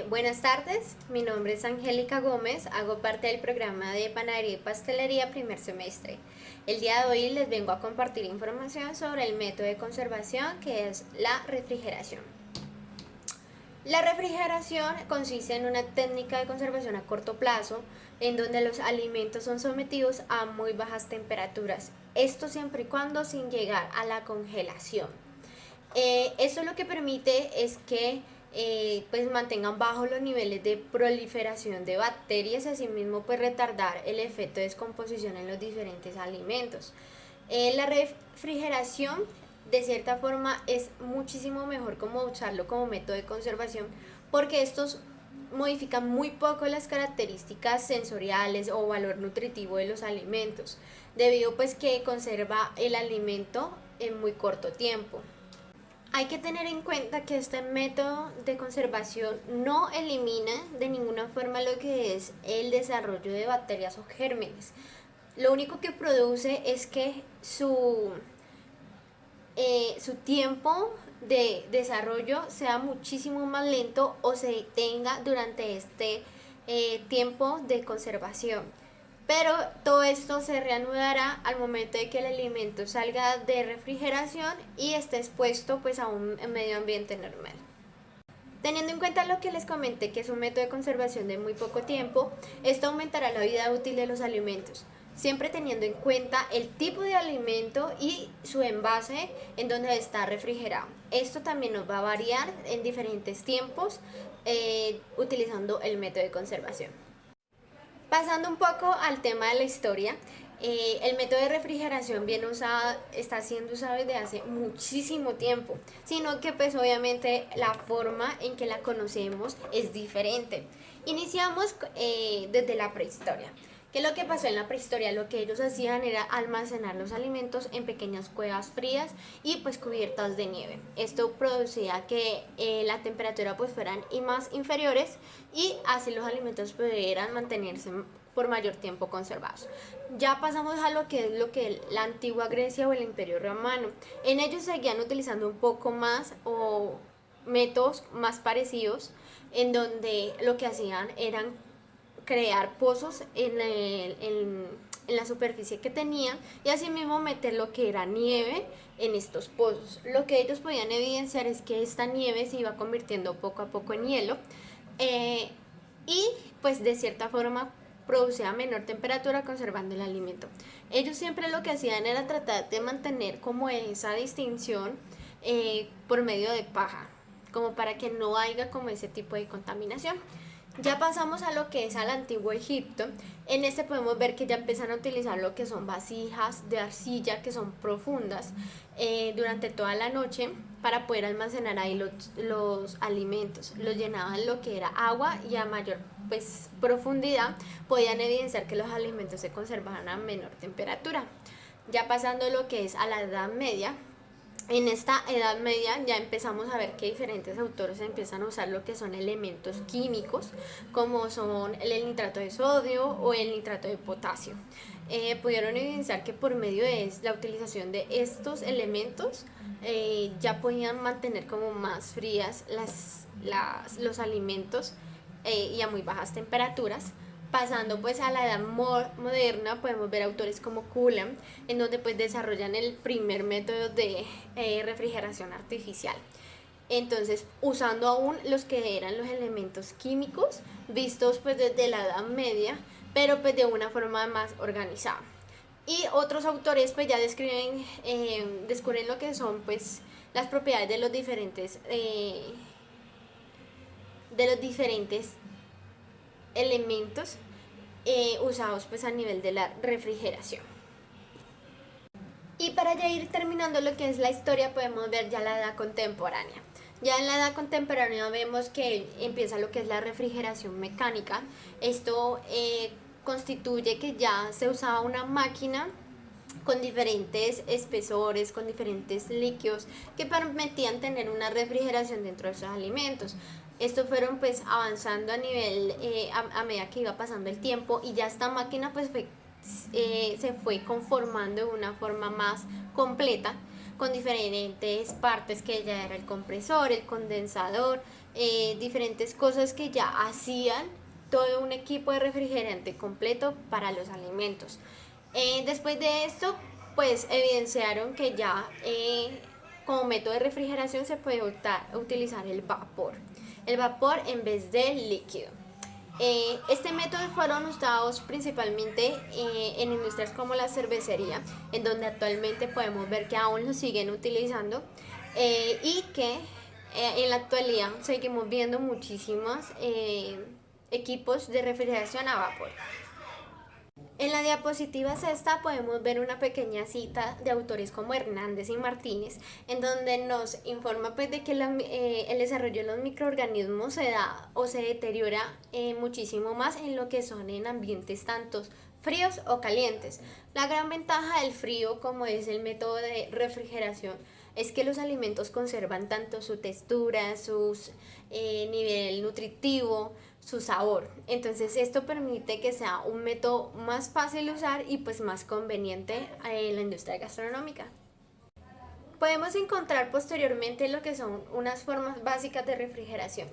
Buenas tardes, mi nombre es Angélica Gómez, hago parte del programa de Panadería y Pastelería primer semestre. El día de hoy les vengo a compartir información sobre el método de conservación que es la refrigeración. La refrigeración consiste en una técnica de conservación a corto plazo en donde los alimentos son sometidos a muy bajas temperaturas, esto siempre y cuando sin llegar a la congelación. Eso lo que permite es que pues mantengan bajos los niveles de proliferación de bacterias y asimismo pues retardar el efecto de descomposición en los diferentes alimentos. La refrigeración de cierta forma es muchísimo mejor como usarlo como método de conservación porque estos modifican muy poco las características sensoriales o valor nutritivo de los alimentos, debido pues que conserva el alimento en muy corto tiempo. Hay que tener en cuenta que este método de conservación no elimina de ninguna forma lo que es el desarrollo de bacterias o gérmenes. Lo único que produce es que su tiempo de desarrollo sea muchísimo más lento o se detenga durante este tiempo de conservación. Pero todo esto se reanudará al momento de que el alimento salga de refrigeración y esté expuesto pues a un medio ambiente normal. Teniendo en cuenta lo que les comenté, que es un método de conservación de muy poco tiempo, esto aumentará la vida útil de los alimentos, siempre teniendo en cuenta el tipo de alimento y su envase en donde está refrigerado. Esto también nos va a variar en diferentes tiempos utilizando el método de conservación. Pasando un poco al tema de la historia, el método de refrigeración está siendo usado desde hace muchísimo tiempo, sino que pues obviamente la forma en que la conocemos es diferente. Iniciamos desde la prehistoria. ¿Qué es lo que pasó en la prehistoria? Lo que ellos hacían era almacenar los alimentos en pequeñas cuevas frías y pues cubiertas de nieve. Esto producía que la temperatura pues fueran y más inferiores y así los alimentos pudieran mantenerse por mayor tiempo conservados. Ya pasamos a lo que es la antigua Grecia o el Imperio Romano. En ellos seguían utilizando un poco más o métodos más parecidos en donde lo que hacían eran crear pozos en la superficie que tenían y asimismo meter lo que era nieve en estos pozos. Lo que ellos podían evidenciar es que esta nieve se iba convirtiendo poco a poco en hielo y pues de cierta forma producía menor temperatura conservando el alimento. Ellos siempre lo que hacían era tratar de mantener como esa distinción por medio de paja, como para que no haya como ese tipo de contaminación. Ya pasamos a lo que es al antiguo Egipto. En este podemos ver que ya empiezan a utilizar lo que son vasijas de arcilla que son profundas durante toda la noche para poder almacenar ahí los alimentos. Los llenaban lo que era agua y a mayor pues, profundidad podían evidenciar que los alimentos se conservaban a menor temperatura. Ya pasando lo que es a la Edad Media, en esta Edad Media ya empezamos a ver que diferentes autores empiezan a usar lo que son elementos químicos, como son el nitrato de sodio o el nitrato de potasio. Pudieron evidenciar que por medio de la utilización de estos elementos ya podían mantener como más frías los alimentos y a muy bajas temperaturas. Pasando pues a la edad moderna podemos ver autores como Cullen en donde pues desarrollan el primer método de refrigeración artificial. Entonces usando aún los que eran los elementos químicos vistos pues desde la Edad Media, pero pues de una forma más organizada. Y otros autores pues ya descubren lo que son pues las propiedades de los diferentes elementos usados pues a nivel de la refrigeración. Y para ya ir terminando lo que es la historia podemos ver ya la edad contemporánea. Ya en la edad contemporánea vemos que empieza lo que es la refrigeración mecánica. Esto constituye que ya se usaba una máquina con diferentes espesores, con diferentes líquidos que permitían tener una refrigeración dentro de esos alimentos. Estos fueron pues avanzando a nivel a medida que iba pasando el tiempo y ya esta máquina pues se fue conformando de una forma más completa con diferentes partes que ya era el compresor, el condensador, diferentes cosas que ya hacían todo un equipo de refrigerante completo para los alimentos. Después de esto, pues evidenciaron que ya como método de refrigeración se puede utilizar el vapor en vez del líquido. Este método fueron usados principalmente en industrias como la cervecería, en donde actualmente podemos ver que aún lo siguen utilizando y que en la actualidad seguimos viendo muchísimos equipos de refrigeración a vapor. En la diapositiva sexta podemos ver una pequeña cita de autores como Hernández y Martínez, en donde nos informa pues de que el desarrollo de los microorganismos se da o se deteriora muchísimo más en lo que son en ambientes tantos fríos o calientes. La gran ventaja del frío, como es el método de refrigeración, es que los alimentos conservan tanto su textura, su nivel nutritivo, su sabor. Entonces esto permite que sea un método más fácil de usar y pues más conveniente en la industria gastronómica. Podemos encontrar posteriormente lo que son unas formas básicas de refrigeración.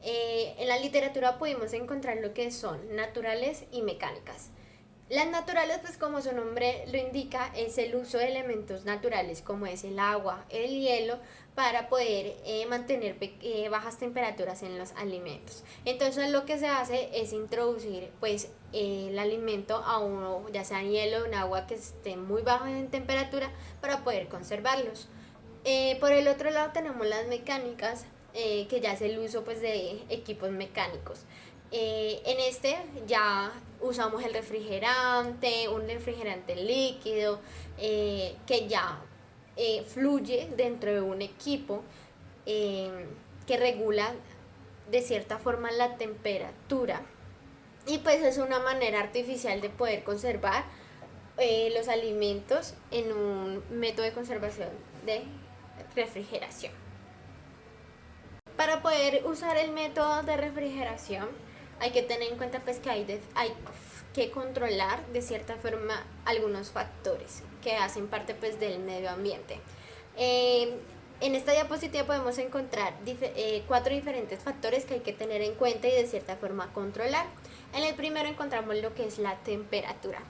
En la literatura pudimos encontrar lo que son naturales y mecánicas. Las naturales, pues como su nombre lo indica, es el uso de elementos naturales como es el agua, el hielo, para poder mantener bajas temperaturas en los alimentos. Entonces lo que se hace es introducir pues el alimento a uno, ya sea en hielo o en agua que esté muy bajo en temperatura para poder conservarlos. Por el otro lado tenemos las mecánicas, que ya es el uso pues de equipos mecánicos. En este ya usamos el refrigerante, un refrigerante líquido que ya fluye dentro de un equipo que regula de cierta forma la temperatura, y pues es una manera artificial de poder conservar los alimentos en un método de conservación de refrigeración. Para poder usar el método de refrigeración hay que tener en cuenta pues que hay que controlar de cierta forma algunos factores que hacen parte pues del medio ambiente. En esta diapositiva podemos encontrar 4 diferentes factores que hay que tener en cuenta y de cierta forma controlar. En el primero encontramos lo que es la temperatura.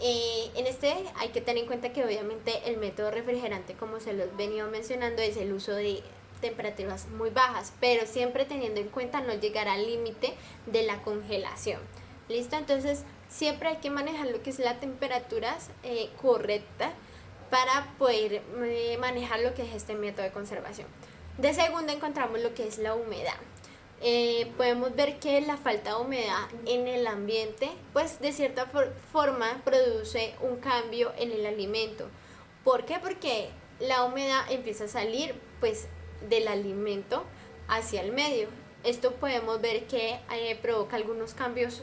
En este hay que tener en cuenta que obviamente el método refrigerante, como se los venía mencionando, es el uso de temperaturas muy bajas, pero siempre teniendo en cuenta no llegar al límite de la congelación. ¿Listo? Entonces siempre hay que manejar lo que es la temperatura correcta para poder manejar lo que es este método de conservación. De segundo encontramos lo que es la humedad. Podemos ver que la falta de humedad en el ambiente pues de cierta forma produce un cambio en el alimento. ¿Por qué? Porque la humedad empieza a salir pues del alimento hacia el medio. Esto podemos ver que provoca algunos cambios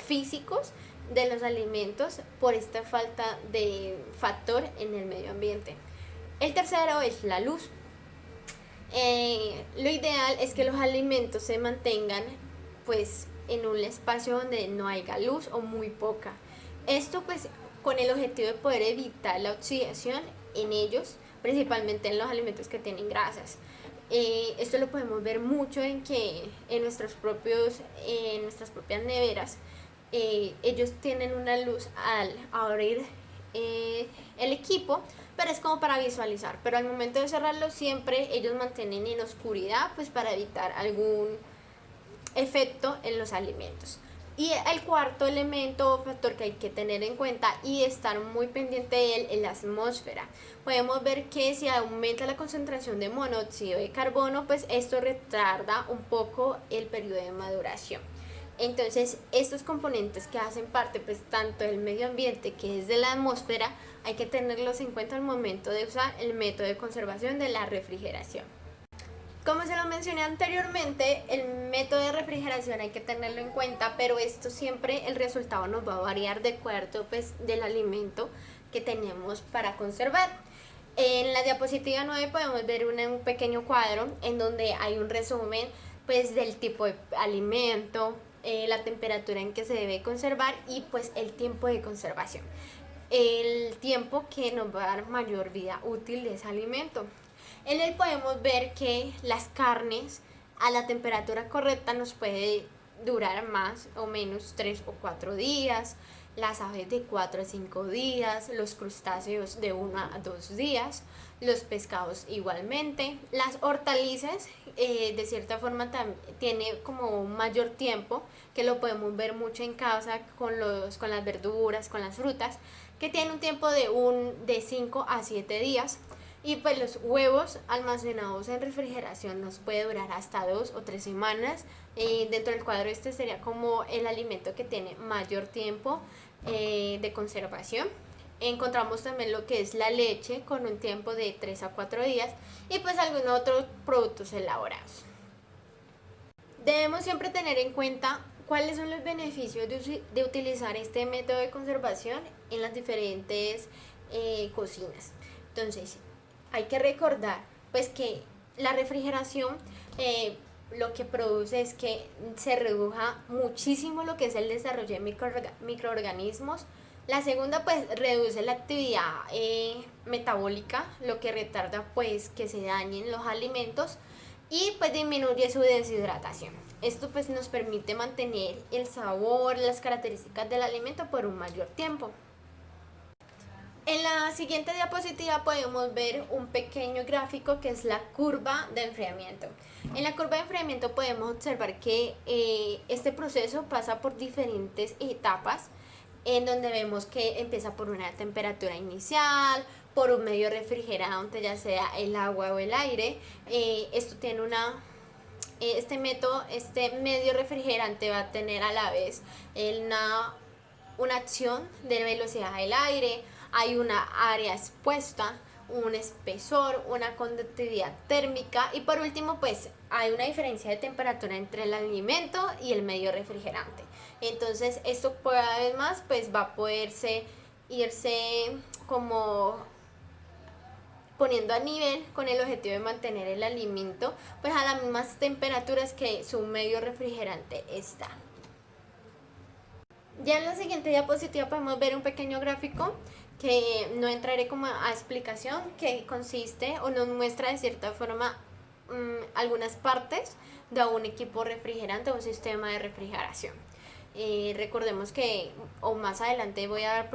físicos de los alimentos por esta falta de factor en el medio ambiente. El tercero es la luz. Lo ideal es que los alimentos se mantengan pues en un espacio donde no haya luz o muy poca. Esto pues con el objetivo de poder evitar la oxidación en ellos, principalmente en los alimentos que tienen grasas. Esto lo podemos ver mucho en que en nuestras propias neveras ellos tienen una luz al abrir el equipo, pero es como para visualizar, pero al momento de cerrarlo siempre ellos mantienen en oscuridad pues para evitar algún efecto en los alimentos. Y el cuarto elemento o factor que hay que tener en cuenta y estar muy pendiente de él es la atmósfera. Podemos ver que si aumenta la concentración de monóxido de carbono, pues esto retarda un poco el periodo de maduración. Entonces estos componentes que hacen parte pues tanto del medio ambiente que es de la atmósfera hay que tenerlos en cuenta al momento de usar el método de conservación de la refrigeración. Como se lo mencioné anteriormente, el método de refrigeración hay que tenerlo en cuenta, pero esto siempre el resultado nos va a variar de acuerdo pues del alimento que tenemos para conservar. En la diapositiva 9 podemos ver un pequeño cuadro en donde hay un resumen pues del tipo de alimento, la temperatura en que se debe conservar y pues el tiempo de conservación, el tiempo que nos va a dar mayor vida útil de ese alimento. En él podemos ver que las carnes a la temperatura correcta nos puede durar más o menos 3 o 4 días, las aves de 4 a 5 días, los crustáceos de 1 a 2 días, los pescados igualmente, las hortalizas de cierta forma tiene como un mayor tiempo, que lo podemos ver mucho en casa con las verduras, con las frutas, que tiene un tiempo de 5 a 7 días. Y pues los huevos almacenados en refrigeración nos puede durar hasta 2 o 3 semanas. Dentro del cuadro este sería como el alimento que tiene mayor tiempo de conservación. Encontramos también lo que es la leche con un tiempo de 3 a 4 días y pues algunos otros productos elaborados. Debemos siempre tener en cuenta cuáles son los beneficios de utilizar este método de conservación en las diferentes cocinas. Entonces, hay que recordar pues que la refrigeración lo que produce es que se reduja muchísimo lo que es el desarrollo de microorganismos. La segunda pues reduce la actividad metabólica, lo que retarda pues que se dañen los alimentos y pues disminuye su deshidratación. Esto pues nos permite mantener el sabor, las características del alimento por un mayor tiempo. En la siguiente diapositiva podemos ver un pequeño gráfico que es la curva de enfriamiento. En la curva de enfriamiento podemos observar que este proceso pasa por diferentes etapas, en donde vemos que empieza por una temperatura inicial, por un medio refrigerante, ya sea el agua o el aire. Esto tiene este método, este medio refrigerante va a tener a la vez una acción de velocidad del aire, hay una área expuesta, un espesor, una conductividad térmica y por último pues hay una diferencia de temperatura entre el alimento y el medio refrigerante. Entonces esto cada vez más pues va a poderse irse como poniendo a nivel con el objetivo de mantener el alimento pues a las mismas temperaturas que su medio refrigerante está. Ya en la siguiente diapositiva podemos ver un pequeño gráfico que no entraré como a explicación, que consiste o nos muestra de cierta forma algunas partes de un equipo refrigerante o un sistema de refrigeración. Recordemos que o más adelante voy a dar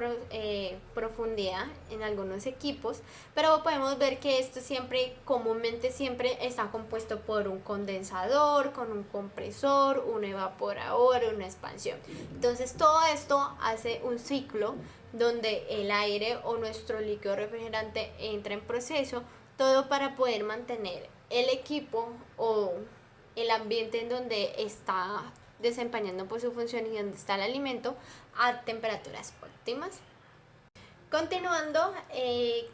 profundidad en algunos equipos, pero podemos ver que esto comúnmente siempre está compuesto por un condensador, con un compresor, un evaporador, una expansión. Entonces todo esto hace un ciclo donde el aire o nuestro líquido refrigerante entra en proceso, todo para poder mantener el equipo o el ambiente en donde está desempeñando por su función y donde está el alimento a temperaturas óptimas. Continuando,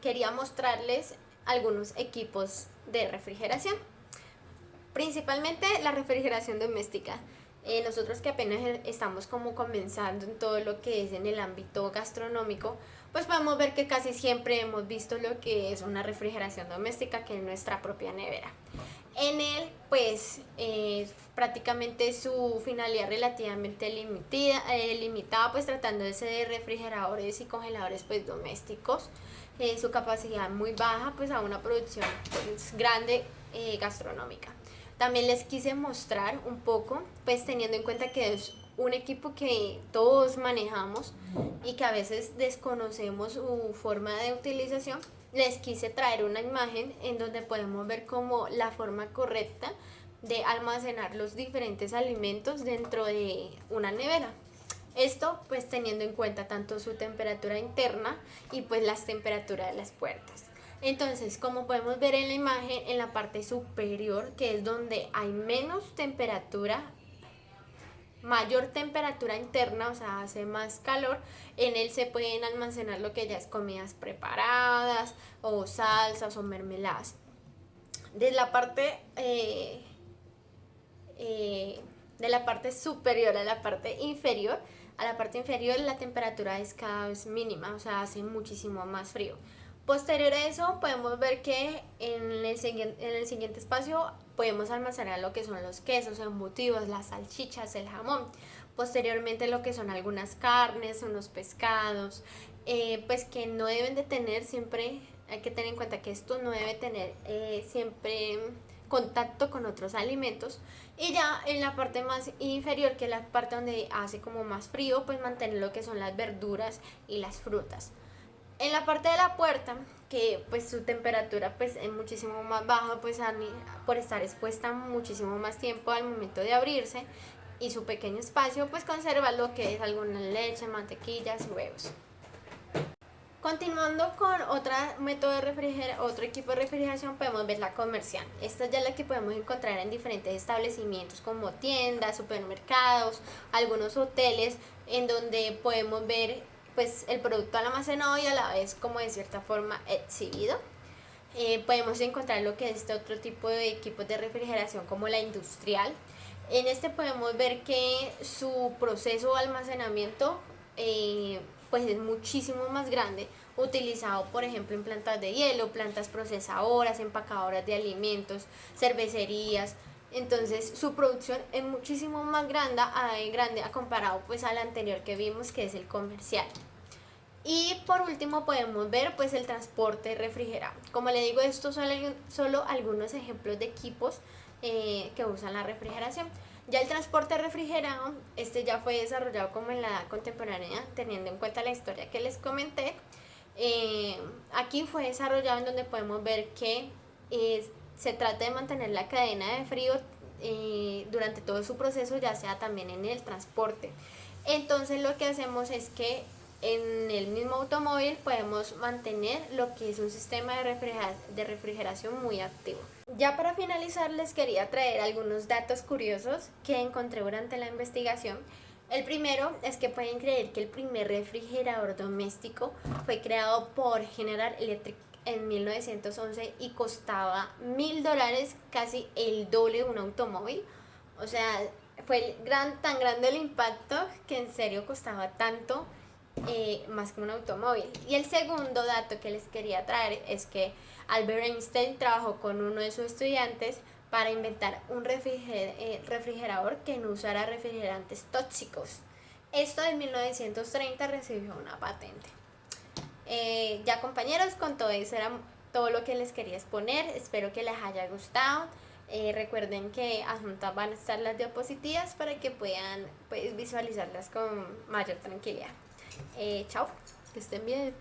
quería mostrarles algunos equipos de refrigeración, principalmente la refrigeración doméstica. Nosotros que apenas estamos como comenzando en todo lo que es en el ámbito gastronómico, pues podemos ver que casi siempre hemos visto lo que es una refrigeración doméstica, que es nuestra propia nevera. En él, pues, prácticamente su finalidad relativamente limitada, pues tratándose de refrigeradores y congeladores pues domésticos, su capacidad muy baja, pues a una producción pues, grande gastronómica. También les quise mostrar un poco, pues teniendo en cuenta que es un equipo que todos manejamos y que a veces desconocemos su forma de utilización, les quise traer una imagen en donde podemos ver como la forma correcta de almacenar los diferentes alimentos dentro de una nevera. Esto pues teniendo en cuenta tanto su temperatura interna y pues las temperaturas de las puertas. Entonces, como podemos ver en la imagen, en la parte superior, que es donde hay menos temperatura, mayor temperatura interna, o sea, hace más calor, en él se pueden almacenar lo que ya es comidas preparadas, o salsas, o mermeladas. De la parte superior a la parte inferior, la temperatura es cada vez mínima, o sea, hace muchísimo más frío. Posterior a eso podemos ver que en el siguiente espacio podemos almacenar lo que son los quesos, embutidos, las salchichas, el jamón. Posteriormente lo que son algunas carnes, unos pescados, pues que no deben de tener siempre, hay que tener en cuenta que esto no debe tener siempre contacto con otros alimentos. Y ya en la parte más inferior, que es la parte donde hace como más frío, pues mantener lo que son las verduras y las frutas. En la parte de la puerta, que pues su temperatura pues es muchísimo más baja, pues por estar expuesta muchísimo más tiempo al momento de abrirse, y su pequeño espacio, pues conserva lo que es alguna leche, mantequillas y huevos. Continuando con otro equipo de refrigeración, podemos ver la comercial. Esta ya es la que podemos encontrar en diferentes establecimientos como tiendas, supermercados, algunos hoteles, en donde podemos ver pues el producto almacenado y a la vez como de cierta forma exhibido. Podemos encontrar lo que es este otro tipo de equipos de refrigeración como la industrial. En este podemos ver que su proceso de almacenamiento pues es muchísimo más grande, utilizado por ejemplo en plantas de hielo, plantas procesadoras, empacadoras de alimentos, cervecerías. Entonces su producción es muchísimo más grande a comparado pues al anterior que vimos, que es el comercial. Y por último podemos ver pues el transporte refrigerado. Como le digo, estos son solo algunos ejemplos de equipos que usan la refrigeración. Ya el transporte refrigerado, este ya fue desarrollado como en la edad contemporánea, teniendo en cuenta la historia que les comenté. Aquí fue desarrollado en donde podemos ver que se trata de mantener la cadena de frío durante todo su proceso, ya sea también en el transporte. Entonces lo que hacemos es que en el mismo automóvil podemos mantener lo que es un sistema de refrigeración muy activo. Ya para finalizar, les quería traer algunos datos curiosos que encontré durante la investigación. El primero es que pueden creer que el primer refrigerador doméstico fue creado por General Electric en 1911 y costaba $1000, casi el doble de un automóvil. O sea, fue tan grande el impacto que en serio costaba tanto, más que un automóvil. Y el segundo dato que les quería traer es que Albert Einstein trabajó con uno de sus estudiantes para inventar un refrigerador que no usara refrigerantes tóxicos. Esto en 1930 recibió una patente. Ya compañeros, con todo eso era todo lo que les quería exponer. Espero que les haya gustado. Recuerden que adjuntas van a estar las diapositivas para que puedan pues, visualizarlas con mayor tranquilidad. Chao, que estén bien.